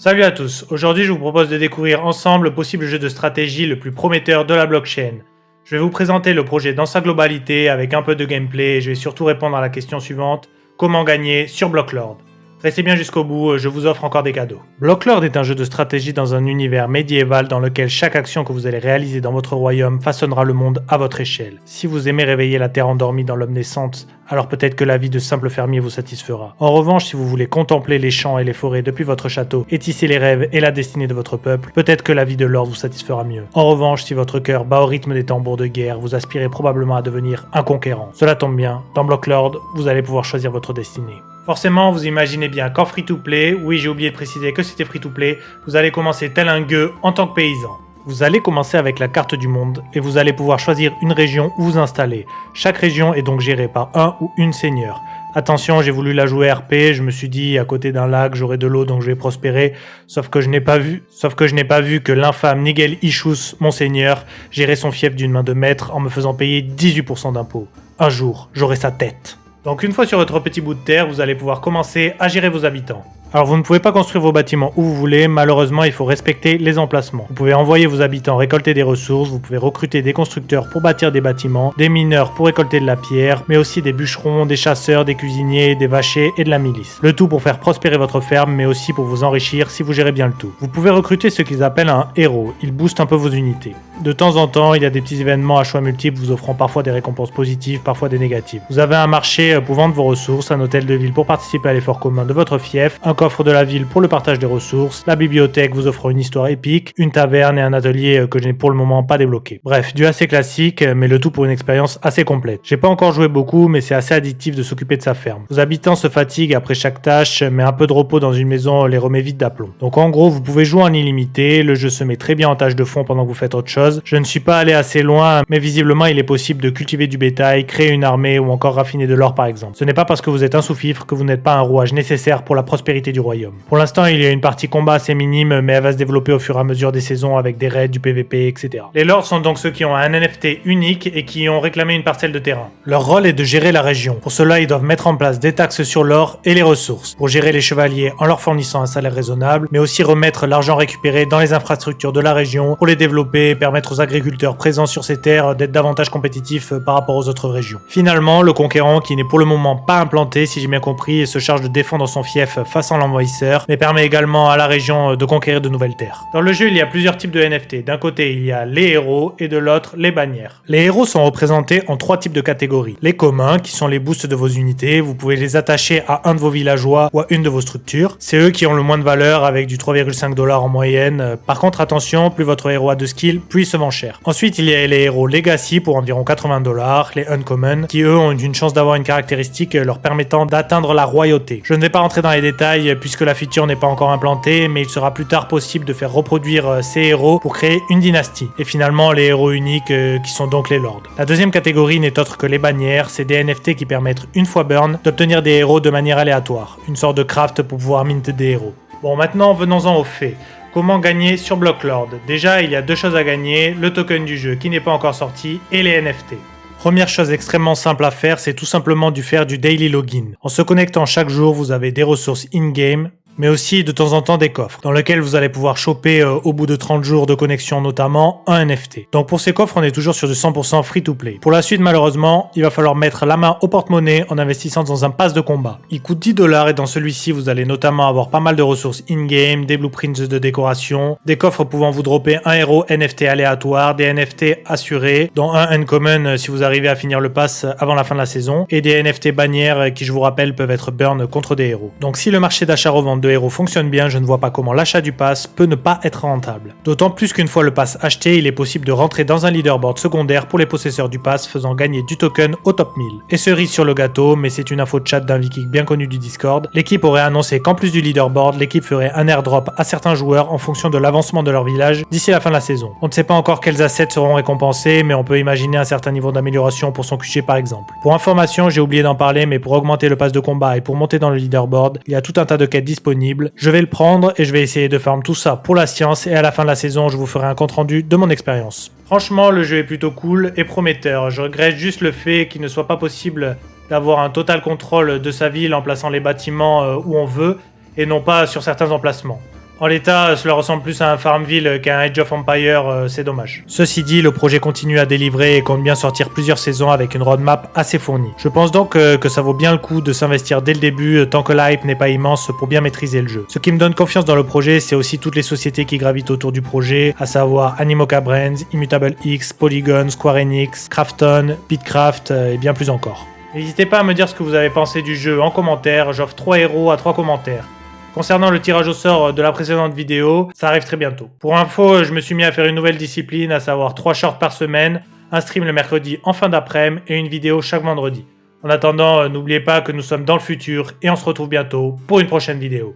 Salut à tous, aujourd'hui je vous propose de découvrir ensemble le possible jeu de stratégie le plus prometteur de la blockchain. Je vais vous présenter le projet dans sa globalité avec un peu de gameplay et je vais surtout répondre à la question suivante, comment gagner sur Blocklord? Restez bien jusqu'au bout, je vous offre encore des cadeaux. Blocklord est un jeu de stratégie dans un univers médiéval dans lequel chaque action que vous allez réaliser dans votre royaume façonnera le monde à votre échelle. Si vous aimez réveiller la terre endormie dans l'omniscience, alors peut-être que la vie de simple fermier vous satisfera. En revanche, si vous voulez contempler les champs et les forêts depuis votre château et tisser les rêves et la destinée de votre peuple, peut-être que la vie de lord vous satisfera mieux. En revanche, si votre cœur bat au rythme des tambours de guerre, vous aspirez probablement à devenir un conquérant. Cela tombe bien, dans Blocklord, vous allez pouvoir choisir votre destinée. Forcément, vous imaginez bien qu'en free-to-play, oui j'ai oublié de préciser que c'était free-to-play, vous allez commencer tel un gueux en tant que paysan. Vous allez commencer avec la carte du monde et vous allez pouvoir choisir une région où vous installer. Chaque région est donc gérée par un ou une seigneur. Attention, j'ai voulu la jouer RP, je me suis dit à côté d'un lac j'aurai de l'eau donc je vais prospérer, sauf que je n'ai pas vu que l'infâme Nigel Ishus, mon seigneur, gérait son fief d'une main de maître en me faisant payer 18% d'impôts. Un jour, j'aurai sa tête. Donc une fois sur votre petit bout de terre, vous allez pouvoir commencer à gérer vos habitants. Alors vous ne pouvez pas construire vos bâtiments où vous voulez, malheureusement il faut respecter les emplacements. Vous pouvez envoyer vos habitants récolter des ressources, vous pouvez recruter des constructeurs pour bâtir des bâtiments, des mineurs pour récolter de la pierre, mais aussi des bûcherons, des chasseurs, des cuisiniers, des vachers et de la milice. Le tout pour faire prospérer votre ferme, mais aussi pour vous enrichir si vous gérez bien le tout. Vous pouvez recruter ce qu'ils appellent un héros, il booste un peu vos unités. De temps en temps, il y a des petits événements à choix multiples vous offrant parfois des récompenses positives, parfois des négatives. Vous avez un marché pour vendre vos ressources, un hôtel de ville pour participer à l'effort commun de votre fief, un coffre de la ville pour le partage des ressources, la bibliothèque vous offre une histoire épique, une taverne et un atelier que je n'ai pour le moment pas débloqué. Bref, du assez classique, mais le tout pour une expérience assez complète. J'ai pas encore joué beaucoup, mais c'est assez addictif de s'occuper de sa ferme. Vos habitants se fatiguent après chaque tâche, mais un peu de repos dans une maison les remet vite d'aplomb. Donc en gros, vous pouvez jouer en illimité, le jeu se met très bien en tâche de fond pendant que vous faites autre chose. Je ne suis pas allé assez loin, mais visiblement il est possible de cultiver du bétail, créer une armée ou encore raffiner de l'or par exemple. Ce n'est pas parce que vous êtes un sous-fifre que vous n'êtes pas un rouage nécessaire pour la prospérité du royaume. Pour l'instant, il y a une partie combat assez minime, mais elle va se développer au fur et à mesure des saisons avec des raids, du PVP, etc. Les lords sont donc ceux qui ont un NFT unique et qui ont réclamé une parcelle de terrain. Leur rôle est de gérer la région. Pour cela, ils doivent mettre en place des taxes sur l'or et les ressources, pour gérer les chevaliers en leur fournissant un salaire raisonnable, mais aussi remettre l'argent récupéré dans les infrastructures de la région pour les développer et permettre aux agriculteurs présents sur ces terres d'être davantage compétitifs par rapport aux autres régions. Finalement, le conquérant, qui n'est pour le moment pas implanté, si j'ai bien compris, se charge de défendre son fief face à l'envahisseur, mais permet également à la région de conquérir de nouvelles terres. Dans le jeu, il y a plusieurs types de NFT. D'un côté, il y a les héros et de l'autre, les bannières. Les héros sont représentés en 3 types de catégories. Les communs, qui sont les boosts de vos unités, vous pouvez les attacher à un de vos villageois ou à une de vos structures. C'est eux qui ont le moins de valeur avec du 3,5$ en moyenne. Par contre, attention, plus votre héros a de skills, plus il se vend cher. Ensuite, il y a les héros Legacy pour environ 80$, les Uncommon, qui eux ont une chance d'avoir une caractéristique leur permettant d'atteindre la royauté. Je ne vais pas rentrer dans les détails puisque la feature n'est pas encore implantée, mais il sera plus tard possible de faire reproduire ces héros pour créer une dynastie. Et finalement, les héros uniques qui sont donc les lords. La deuxième catégorie n'est autre que les bannières, c'est des NFT qui permettent, une fois burn, d'obtenir des héros de manière aléatoire. Une sorte de craft pour pouvoir mint des héros. Bon, maintenant venons-en aux faits. Comment gagner sur Blocklord? Déjà, il y a 2 choses à gagner, le token du jeu qui n'est pas encore sorti et les NFT. Première chose extrêmement simple à faire, c'est tout simplement de faire du daily login. En se connectant chaque jour, vous avez des ressources in-game, mais aussi de temps en temps des coffres, dans lesquels vous allez pouvoir choper au bout de 30 jours de connexion notamment un NFT. Donc pour ces coffres, on est toujours sur du 100% free-to-play. Pour la suite, malheureusement, il va falloir mettre la main au porte-monnaie en investissant dans un pass de combat. Il coûte 10$ et dans celui-ci, vous allez notamment avoir pas mal de ressources in-game, des blueprints de décoration, des coffres pouvant vous dropper un héros NFT aléatoire, des NFT assurés, dont un uncommon si vous arrivez à finir le pass avant la fin de la saison, et des NFT bannières qui, je vous rappelle, peuvent être burn contre des héros. Donc si le marché d'achat-revente de héros fonctionne bien, je ne vois pas comment l'achat du pass peut ne pas être rentable. D'autant plus qu'une fois le pass acheté, il est possible de rentrer dans un leaderboard secondaire pour les possesseurs du pass, faisant gagner du token au top 1000. Et cerise sur le gâteau, mais c'est une info de chat d'un viking bien connu du Discord, l'équipe aurait annoncé qu'en plus du leaderboard, l'équipe ferait un airdrop à certains joueurs en fonction de l'avancement de leur village d'ici la fin de la saison. On ne sait pas encore quels assets seront récompensés, mais on peut imaginer un certain niveau d'amélioration pour son QG par exemple. Pour information, j'ai oublié d'en parler, mais pour augmenter le pass de combat et pour monter dans le leaderboard, il y a tout un tas de quêtes disponibles. Je vais le prendre et je vais essayer de farm tout ça pour la science et à la fin de la saison, je vous ferai un compte rendu de mon expérience. Franchement, le jeu est plutôt cool et prometteur. Je regrette juste le fait qu'il ne soit pas possible d'avoir un total contrôle de sa ville en plaçant les bâtiments où on veut et non pas sur certains emplacements. En l'état, cela ressemble plus à un Farmville qu'à un Age of Empires, c'est dommage. Ceci dit, le projet continue à délivrer et compte bien sortir plusieurs saisons avec une roadmap assez fournie. Je pense donc que ça vaut bien le coup de s'investir dès le début tant que l'hype n'est pas immense pour bien maîtriser le jeu. Ce qui me donne confiance dans le projet, c'est aussi toutes les sociétés qui gravitent autour du projet, à savoir Animoca Brands, Immutable X, Polygon, Square Enix, Krafton, Bitcraft et bien plus encore. N'hésitez pas à me dire ce que vous avez pensé du jeu en commentaire, j'offre 3 héros à 3 commentaires. Concernant le tirage au sort de la précédente vidéo, ça arrive très bientôt. Pour info, je me suis mis à faire une nouvelle discipline, à savoir 3 shorts par semaine, un stream le mercredi en fin d'après-midi et une vidéo chaque vendredi. En attendant, n'oubliez pas que nous sommes dans le futur et on se retrouve bientôt pour une prochaine vidéo.